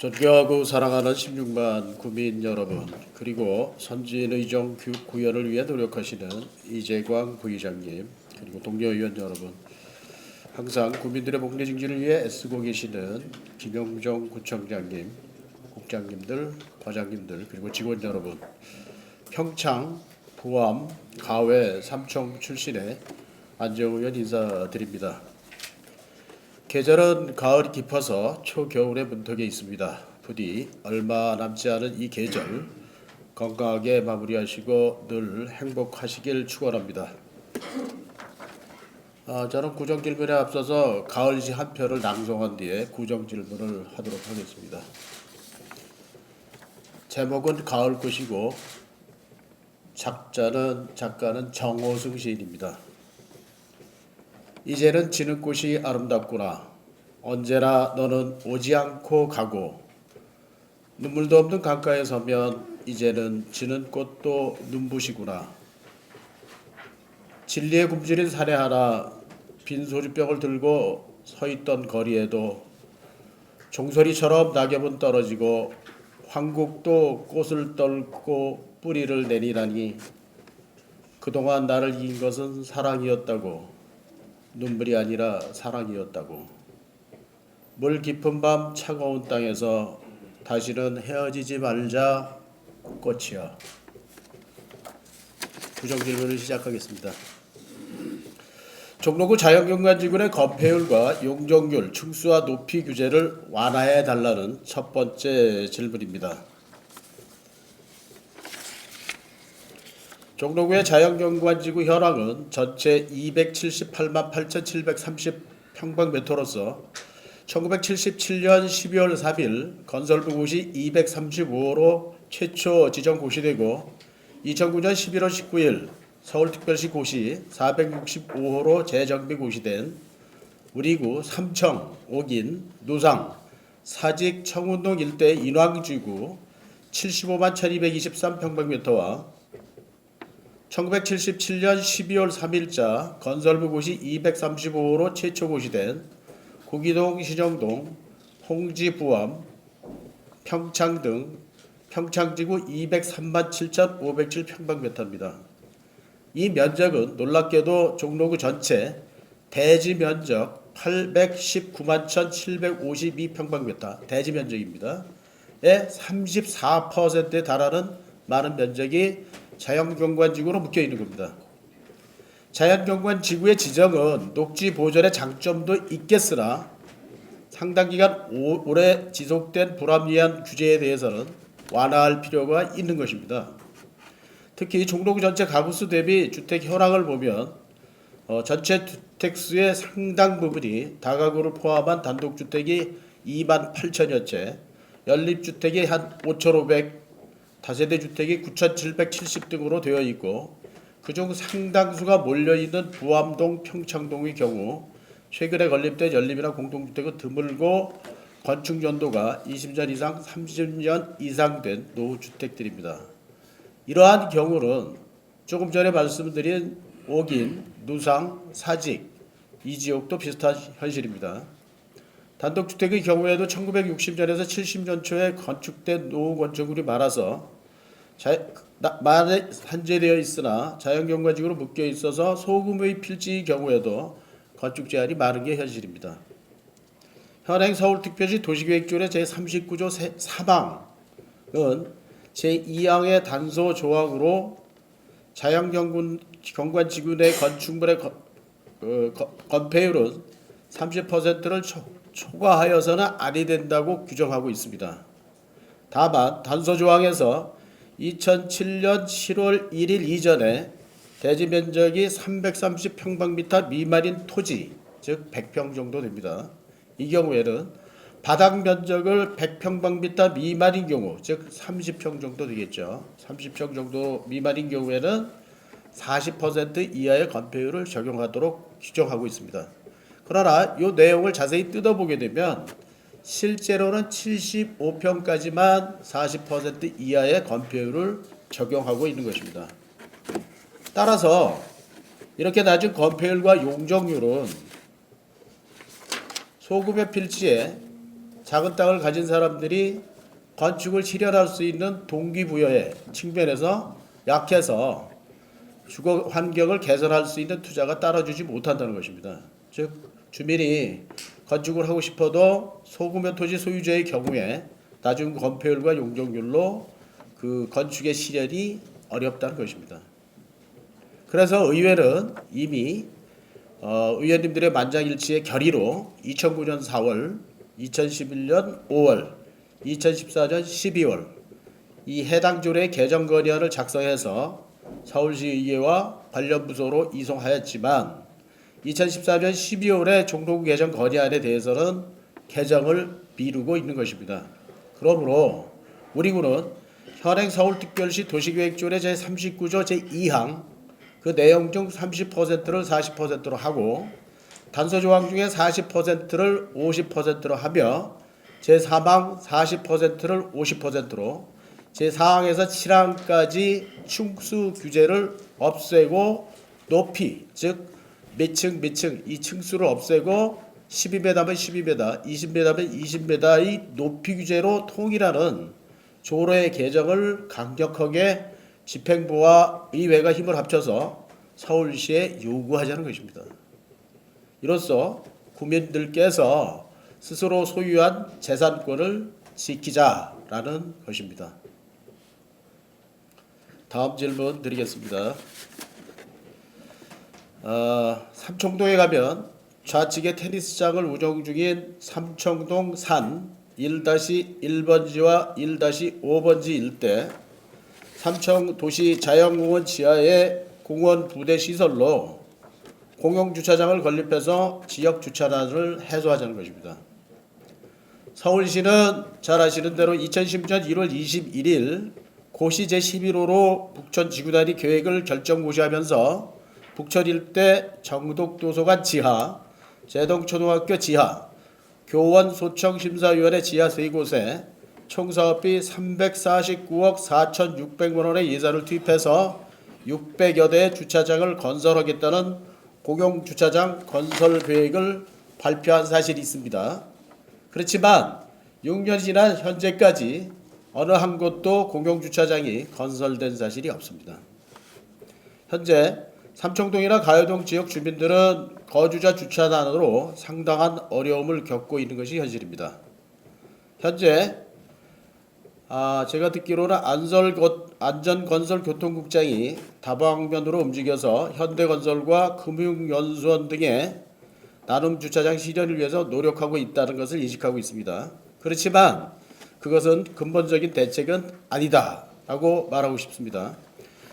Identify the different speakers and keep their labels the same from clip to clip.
Speaker 1: 존경하고 사랑하는 16만 구민 여러분, 그리고 선진의정 교육 구현을 위해 노력하시는 이재광 부의장님, 그리고 동료 의원 여러분, 항상 구민들의 복리 증진을 위해 애쓰고 계시는 김영정 구청장님, 국장님들, 과장님들, 그리고 직원 여러분, 평창, 부암, 가회, 삼청 출신의 안재홍 의원 인사드립니다. 계절은 가을이 깊어서 초겨울의 문턱에 있습니다. 부디 얼마 남지 않은 이 계절 건강하게 마무리하시고 늘 행복하시길 축원합니다. 저는 구정질문에 앞서서 가을시 한 표를 낭송한 뒤에 구정질문을 하도록 하겠습니다. 제목은 가을꽃이고 작가는 정호승 시인입니다. 이제는 지는 꽃이 아름답구나. 언제나 너는 오지 않고 가고 눈물도 없는 강가에 서면 이제는 지는 꽃도 눈부시구나. 진리의 굶주린 사내 하나 빈 소주병을 들고 서 있던 거리에도 종소리처럼 낙엽은 떨어지고 황국도 꽃을 떨고 뿌리를 내리라니 그동안 나를 이긴 것은 사랑이었다고. 눈물이 아니라 사랑이었다고. 물 깊은 밤 차가운 땅에서 다시는 헤어지지 말자 꽃이야. 구정질문을 시작하겠습니다. 종로구 자연경관지구의 건폐율과 용적률, 층수와 높이 규제를 완화해 달라는 첫 번째 질문입니다. 종로구의 자연경관지구 현황은 전체 278만 8,730평방미터로서 1977년 12월 3일 건설부 고시 235호로 최초 지정 고시되고 2009년 11월 19일 서울특별시 고시 465호로 재정비 고시된 우리구 삼청, 옥인, 노상, 사직, 청운동 일대 인왕지구 75만 1223평방미터와 1977년 12월 3일자 건설부 고시 235호로 최초 고시된 구기동, 신영동, 홍지, 부암, 평창 등 평창지구 203만 7,507평방미터입니다. 이 면적은 놀랍게도 종로구 전체 대지 면적 819만 1,752평방미터 대지 면적입니다. 의 34%에 달하는 많은 면적이 자연경관지구로 묶여있는 겁니다. 자연경관지구의 지정은 녹지 보존의 장점도 있겠으나 상당 기간 오래 지속된 불합리한 규제에 대해서는 완화할 필요가 있는 것입니다. 특히 종로구 전체 가구수 대비 주택 현황을 보면 전체 주택수의 상당 부분이 다가구를 포함한 단독주택이 2만 8천여 채, 연립주택이 한 5,500, 다세대 주택이 9,770 등으로 되어 있고 그중 상당수가 몰려있는 부암동, 평창동의 경우 최근에 건립된 연립이나 공동주택은 드물고 건축 연도가 20년 이상, 30년 이상 된 노후주택들입니다. 이러한 경우는 조금 전에 말씀드린 옥인, 누상, 사직, 이 지역도 비슷한 현실입니다. 단독주택의 경우에도 1960년에서 70년 초에 건축된 노후 건축물이 많아서 많이 산재되어 있으나 자연경관지구로 묶여 있어서 소규모의 필지의 경우에도 건축 제한이 많은 게 현실입니다. 현행 서울특별시 도시계획조례 제39조 4방은 제2항의 단서 조항으로 자연경관지구 내 건축물의 건폐율은 30%를 초과하여서는 아니 된다고 규정하고 있습니다. 다만 단서 조항에서 2007년 7월 1일 이전에 대지 면적이 330평방미터 미만인 토지, 즉 100평 정도 됩니다. 이 경우에는 바닥 면적을 100평방미터 미만인 경우, 즉 30평 정도 되겠죠. 30평 정도 미만인 경우에는 40% 이하의 건폐율을 적용하도록 규정하고 있습니다. 그러나 이 내용을 자세히 뜯어보게 되면 실제로는 75평까지만 40% 이하의 건폐율을 적용하고 있는 것입니다. 따라서 이렇게 낮은 건폐율과 용적률은 소규모 필지에 작은 땅을 가진 사람들이 건축을 실현할 수 있는 동기부여의 측면에서 약해서 주거 환경을 개선할 수 있는 투자가 따라주지 못한다는 것입니다. 즉 주민이 건축을 하고 싶어도 소규모 토지 소유자의 경우에 낮은 건폐율과 용적률로 그 건축의 실현이 어렵다는 것입니다. 그래서 의회는 이미 의원님들의 만장일치의 결의로 2009년 4월, 2011년 5월, 2014년 12월 이 해당 조례 개정 건의안을 작성해서 서울시의회와 관련 부서로 이송하였지만 2014년 12월에 종로구 개정 건의안에 대해서는 개정을 미루고 있는 것입니다. 그러므로 우리 군은 현행 서울특별시 도시계획조례 제39조 제2항 그 내용 중 30%를 40%로 하고 단서조항 중에 40%를 50%로 하며 제3항 40%를 50%로 제4항에서 7항까지 층수 규제를 없애고 높이 즉 몇층 이 층수를 없애고 12m면 12m, 20m면 20m의 높이 규제로 통일하는 조례 개정을 강력하게 집행부와 의회가 힘을 합쳐서 서울시에 요구하자는 것입니다. 이로써 국민들께서 스스로 소유한 재산권을 지키자라는 것입니다. 다음 질문 드리겠습니다. 삼청동에 가면 좌측에 테니스장을 운영 중인 삼청동 산 1-1번지와 1-5번지 일대 삼청도시자연공원 지하의 공원 부대 시설로 공용주차장을 건립해서 지역주차난을 해소하자는 것입니다. 서울시는 잘 아시는 대로 2010년 1월 21일 고시 제11호로 북촌지구단위 계획을 결정고시하면서 북촌 일대 정독도서관 지하, 제동초등학교 지하, 교원소청심사위원회 지하 3곳에 총 사업비 349억 4,600만 원의 예산을 투입해서 600여 대의 주차장을 건설하겠다는 공용주차장 건설 계획을 발표한 사실이 있습니다. 그렇지만 6년이 지난 현재까지 어느 한 곳도 공용주차장이 건설된 사실이 없습니다. 현재 삼청동이나 가요동 지역 주민들은 거주자 주차난으로 상당한 어려움을 겪고 있는 것이 현실입니다. 현재 제가 듣기로는 안전건설교통국장이 다방면으로 움직여서 현대건설과 금융연수원 등의 나눔 주차장 실현을 위해서 노력하고 있다는 것을 인식하고 있습니다. 그렇지만 그것은 근본적인 대책은 아니다라고 말하고 싶습니다.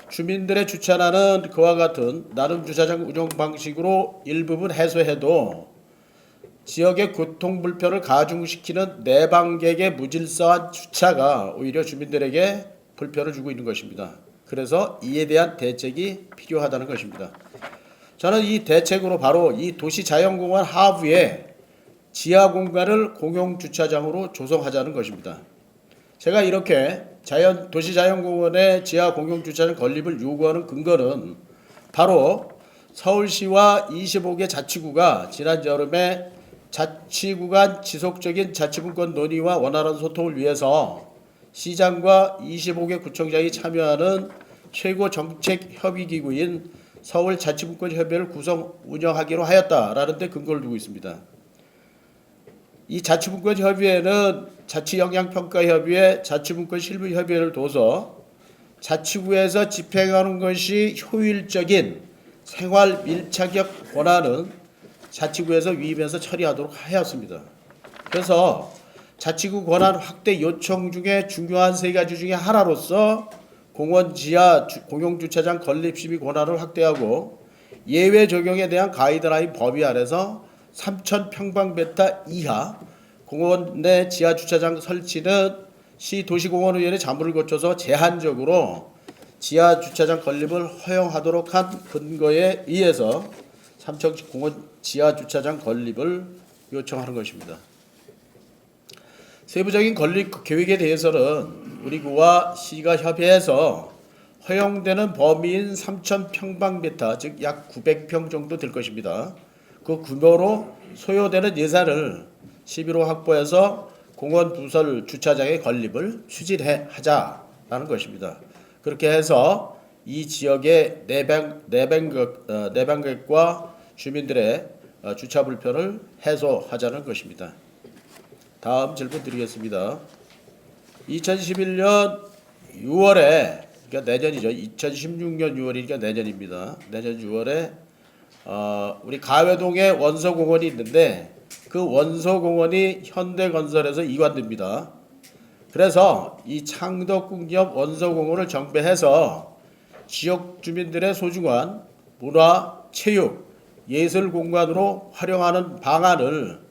Speaker 1: 주민들의 주차난은 그와 같은 나눔 주차장 운영 방식으로 일부분 해소해도 지역의 교통 불편을 가중시키는 내방객의 무질서한 주차가 오히려 주민들에게 불편을 주고 있는 것입니다. 그래서 이에 대한 대책이 필요하다는 것입니다. 저는 이 대책으로 바로 이 도시자연공원 하부에 지하 공간을 공용주차장으로 조성하자는 것입니다. 제가 이렇게 도시자연공원의 지하 공용주차장 건립을 요구하는 근거는 바로 서울시와 25개 자치구가 지난 여름에 자치구 간 지속적인 자치분권 논의와 원활한 소통을 위해서 시장과 25개 구청장이 참여하는 최고 정책 협의기구인 서울자치분권협의회를 구성 운영하기로 하였다라는 데 근거를 두고 있습니다. 이 자치분권협의회는 자치영향평가협의회, 자치분권실무협의회를 둬서 자치구에서 집행하는 것이 효율적인 생활 밀착력 권한은 자치구에서 위임해서 처리하도록 하였습니다. 그래서 자치구 권한 확대 요청 중에 중요한 3가지 중에 하나로서 공원 지하 공용주차장 건립 시비 권한을 확대하고 예외 적용에 대한 가이드라인 범위 안에서 3,000평방미터 이하 공원 내 지하 주차장 설치는 시 도시공원의회의 자문을 거쳐서 제한적으로 지하 주차장 건립을 허용하도록 한 근거에 의해서 삼청공원 지하 주차장 건립을 요청하는 것입니다. 세부적인 건립 계획에 대해서는 우리 구와 시가 협의해서 허용되는 범위인 3,000평방미터 즉 약 900평 정도 될 것입니다. 그 규모로 소요되는 예산을 11호 확보해서 공원 부설 주차장의 건립을 추진하자라는 것입니다. 그렇게 해서 이 지역의 내방객과 주민들의 주차 불편을 해소하자는 것입니다. 다음 질문 드리겠습니다. 2011년 6월에, 그러니까 내년이죠. 2016년 6월이니까 내년입니다. 내년 6월에 우리 가회동에 원서공원이 있는데 그 원서공원이 현대건설에서 이관됩니다. 그래서 이 창덕궁 옆 원서공원을 정비해서 지역 주민들의 소중한 문화, 체육, 예술 공간으로 활용하는 방안을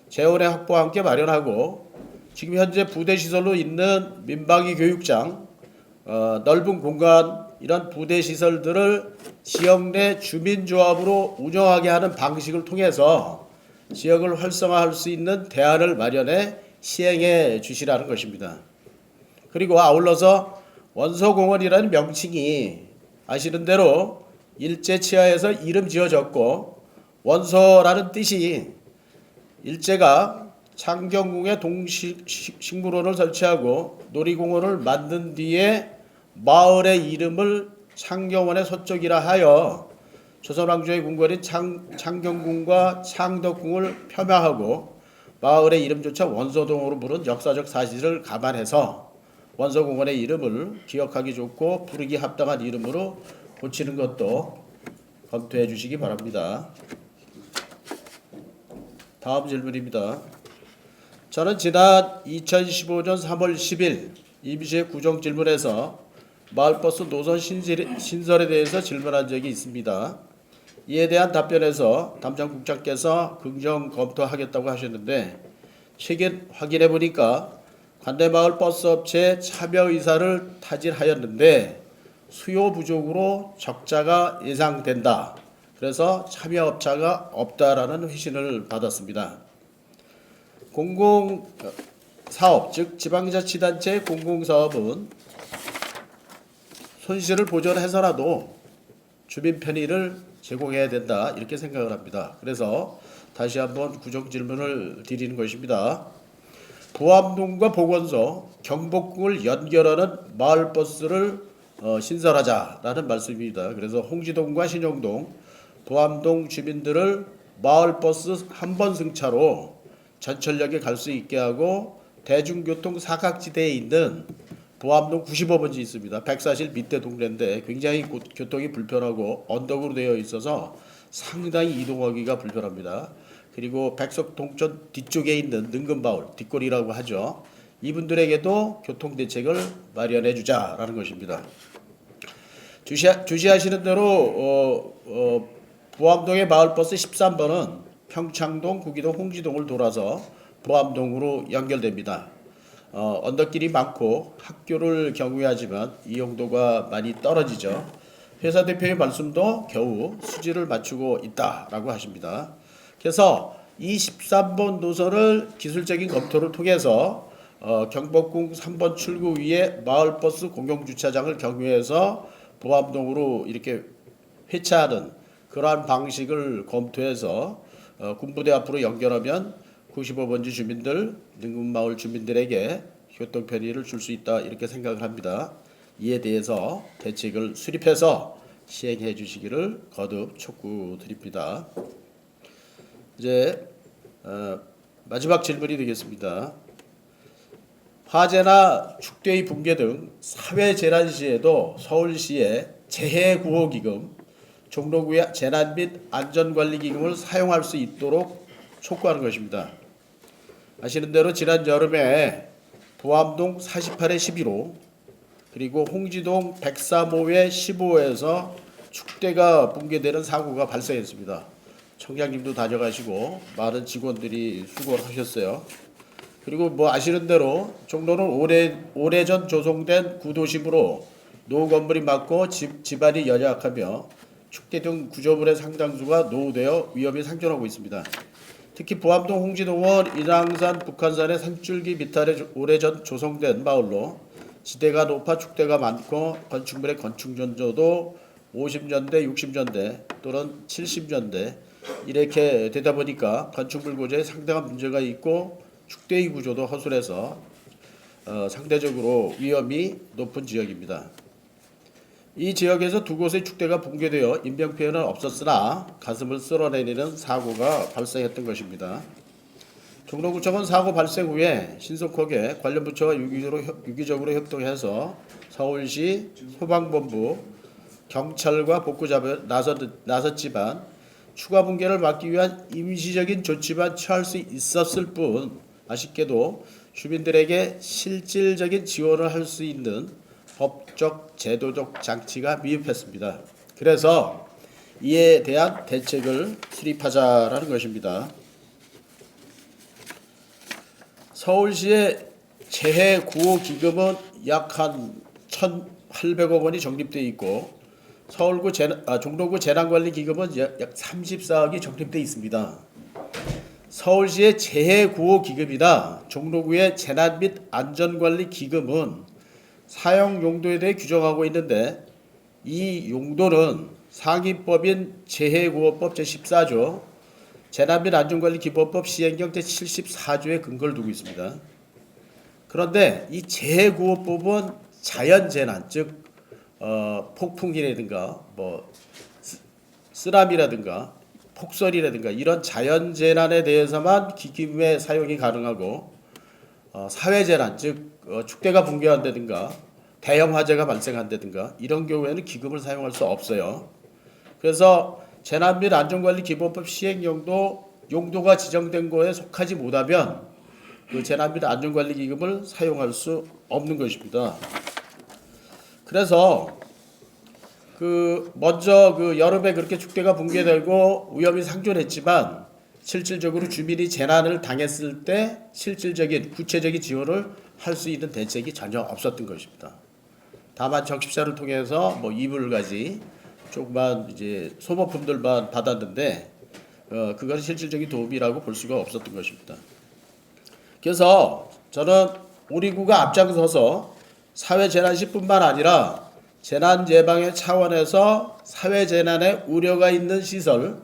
Speaker 1: 재원의 확보와 함께 마련하고 지금 현재 부대시설로 있는 민방위 교육장, 넓은 공간 이런 부대시설들을 지역 내 주민조합으로 운영하게 하는 방식을 통해서 지역을 활성화할 수 있는 대안을 마련해 시행해 주시라는 것입니다. 그리고 아울러서 원서공원이라는 명칭이 아시는 대로 일제치하에서 이름 지어졌고 원서라는 뜻이 일제가 창경궁에 동식물원을 설치하고 놀이공원을 만든 뒤에 마을의 이름을 창경원의 서쪽이라 하여 조선왕조의 궁궐인 창경궁과 창덕궁을 폄하하고 마을의 이름조차 원서동으로 부른 역사적 사실을 감안해서 원서공원의 이름을 기억하기 좋고 부르기 합당한 이름으로 고치는 것도 검토해 주시기 바랍니다. 다음 질문입니다. 저는 지난 2015년 3월 10일 이미지의 구정 질문에서 마을버스 노선 신설에 대해서 질문한 적이 있습니다. 이에 대한 답변에서 담당국장께서 긍정 검토하겠다고 하셨는데 최근 확인해 보니까 관내마을 버스업체의 참여 의사를 타진하였는데 수요 부족으로 적자가 예상된다. 그래서 참여업자가 없다라는 회신을 받았습니다. 공공사업, 즉 지방자치단체의 공공사업은 손실을 보전해서라도 주민 편의를 제공해야 된다 이렇게 생각을 합니다. 그래서 다시 한번 구정 질문을 드리는 것입니다. 보암동과 보건소, 경복궁을 연결하는 마을버스를 신설하자라는 말씀입니다. 그래서 홍지동과 신용동, 보암동 주민들을 마을버스 한 번 승차로 전철역에 갈 수 있게 하고 대중교통 사각지대에 있는 보암동 95번지 있습니다. 백사실 밑에 동네인데 굉장히 교통이 불편하고 언덕으로 되어 있어서 상당히 이동하기가 불편합니다. 그리고 백석동천 뒤쪽에 있는 능금마을, 뒷골이라고 하죠. 이분들에게도 교통대책을 마련해 주자라는 것입니다. 주시하시는 대로 보암동의 마을버스 13번은 평창동, 구기동, 홍지동을 돌아서 보암동으로 연결됩니다. 언덕길이 많고 학교를 경유하지만 이용도가 많이 떨어지죠. 회사 대표의 말씀도 겨우 수지를 맞추고 있다라고 하십니다. 그래서 이 13번 노선을 기술적인 검토를 통해서 경복궁 3번 출구 위에 마을버스 공용주차장을 경유해서 보암동으로 이렇게 회차하는 그러한 방식을 검토해서 군부대 앞으로 연결하면 95번지 주민들, 능금마을 주민들에게 교통 편의를 줄 수 있다 이렇게 생각을 합니다. 이에 대해서 대책을 수립해서 시행해 주시기를 거듭 촉구드립니다. 이제 마지막 질문이 되겠습니다. 화재나 축대의 붕괴 등 사회재난 시에도 서울시에 재해구호기금, 종로구의 재난 및 안전관리기금을 사용할 수 있도록 촉구하는 것입니다. 아시는 대로 지난 여름에 보암동 48의 11호 그리고 홍지동 103호의 15호에서 축대가 붕괴되는 사고가 발생했습니다. 청장님도 다녀가시고 많은 직원들이 수고를 하셨어요. 그리고 아시는 대로 종로는 오래전 조성된 구도심으로 노후 건물이 많고 집안이 연약하며 축대 등 구조물의 상당수가 노후되어 위험이 상존하고 있습니다. 특히 보암동 홍지동은 인왕산 북한산의 산줄기 미탈에 오래전 조성된 마을로 지대가 높아 축대가 많고 건축물의 건축 연조도 50년대, 60년대 또는 70년대 이렇게 되다 보니까 건축물 고조에 상당한 문제가 있고 축대의 구조도 허술해서 상대적으로 위험이 높은 지역입니다. 이 지역에서 두 곳의 축대가 붕괴되어 인명피해는 없었으나 가슴을 쓸어내리는 사고가 발생했던 것입니다. 종로구청은 사고 발생 후에 신속하게 관련 부처와 유기적으로 협동해서 서울시 소방본부, 경찰과 복구잡에 나섰지만 추가 붕괴를 막기 위한 임시적인 조치만 취할 수 있었을 뿐 아쉽게도 주민들에게 실질적인 지원을 할 수 있는 법적 제도적 장치가 미흡했습니다. 그래서 이에 대한 대책을 수립하자라는 것입니다. 서울시의 재해 구호 기금은 약 한 1,800억 원이 적립되어 있고 종로구 재난관리 기금은 약 34억이 적립되어 있습니다. 서울시의 재해 구호 기금이나 종로구의 재난 및 안전관리 기금은 사용 용도에 대해 규정하고 있는데 이 용도는 상위법인 재해구호법 제14조, 재난 및 안전관리 기본법 시행령 제74조에 근거를 두고 있습니다. 그런데 이 재해구호법은 자연재난, 즉 폭풍이라든가 쓰나미라든가 폭설이라든가 이런 자연재난에 대해서만 기금의 사용이 가능하고 사회재난, 즉 축대가 붕괴한다든가 대형 화재가 발생한다든가 이런 경우에는 기금을 사용할 수 없어요. 그래서 재난 및 안전관리 기본법 시행령도 용도가 지정된 거에 속하지 못하면 그 재난 및 안전관리 기금을 사용할 수 없는 것입니다. 그래서 먼저 여름에 그렇게 축대가 붕괴되고 위험이 상존했지만 실질적으로 주민이 재난을 당했을 때 실질적인 구체적인 지원을 할 수 있는 대책이 전혀 없었던 것입니다. 다만 적십자를 통해서 이불까지 조그만 이제 소모품들만 받았는데 그건 실질적인 도움이라고 볼 수가 없었던 것입니다. 그래서 저는 우리 구가 앞장서서 사회재난시뿐만 아니라 재난 예방의 차원에서 사회재난의 우려가 있는 시설,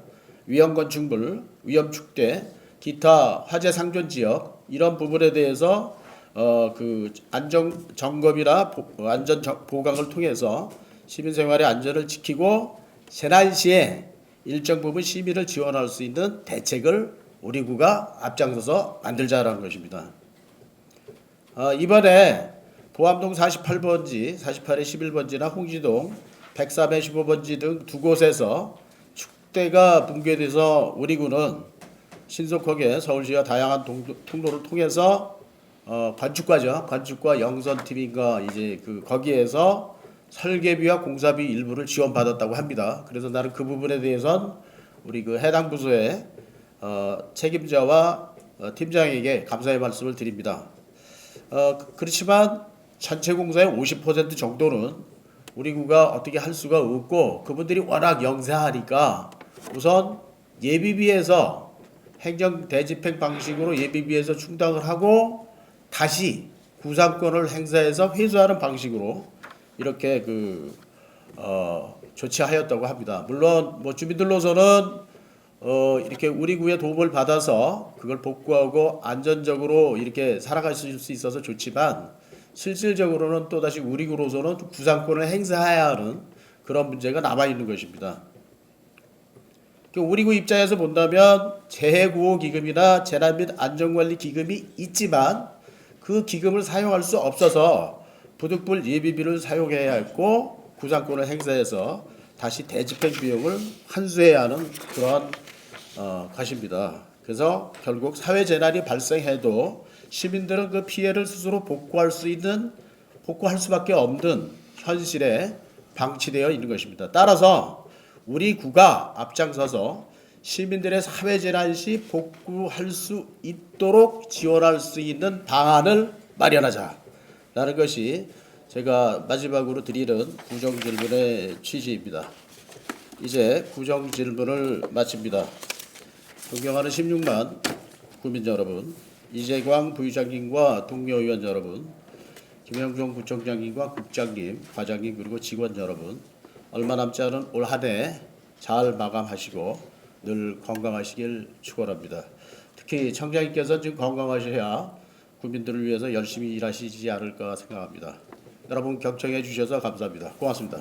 Speaker 1: 위험건축물, 위험축대, 기타 화재 상존 지역 이런 부분에 대해서 안전 점검이나 안전 보강을 통해서 시민 생활의 안전을 지키고 재난 시에 일정 부분 시민을 지원할 수 있는 대책을 우리 구가 앞장서서 만들자라는 것입니다. 이번에 보암동 48번지, 48의 11번지나 홍지동 103의 15번지 등 두 곳에서 축대가 붕괴돼서 우리 구는 신속하게 서울시와 다양한 통로를 통해서 관축과 영선팀인가 이제 거기에서 설계비와 공사비 일부를 지원받았다고 합니다. 그래서 나는 그 부분에 대해선 우리 해당 부서의 책임자와 팀장에게 감사의 말씀을 드립니다. 그렇지만 전체 공사의 50% 정도는 우리 구가 어떻게 할 수가 없고 그분들이 워낙 영세하니까 우선 예비비에서 행정 대집행 방식으로 예비비에서 충당을 하고 다시 구상권을 행사해서 회수하는 방식으로 이렇게 조치하였다고 합니다. 물론 주민들로서는 이렇게 우리 구의 도움을 받아서 그걸 복구하고 안전적으로 이렇게 살아갈 수 있어서 좋지만 실질적으로는 또다시 우리 구로서는 구상권을 행사해야 하는 그런 문제가 남아 있는 것입니다. 우리 구 입장에서 본다면 재해구호 기금이나 재난 및 안전관리 기금이 있지만 그 기금을 사용할 수 없어서 부득불 예비비를 사용해야 했고 구상권을 행사해서 다시 대집행 비용을 환수해야 하는 그런 것입니다. 그래서 결국 사회재난이 발생해도 시민들은 그 피해를 스스로 복구할 수밖에 없는 현실에 방치되어 있는 것입니다. 따라서 우리 구가 앞장서서 시민들의 사회재난 시 복구할 수 있도록 지원할 수 있는 방안을 마련하자라는 것이 제가 마지막으로 드리는 구정질문의 취지입니다. 이제 구정질문을 마칩니다. 존경하는 16만 국민 여러분, 이재광 부의장님과 동료 의원 여러분, 김영종 구청장님과 국장님, 과장님 그리고 직원 여러분, 얼마 남지 않은 올 한 해 잘 마감하시고 늘 건강하시길 축원합니다. 특히 청장님께서 지금 건강하셔야 국민들을 위해서 열심히 일하시지 않을까 생각합니다. 여러분 경청해 주셔서 감사합니다. 고맙습니다.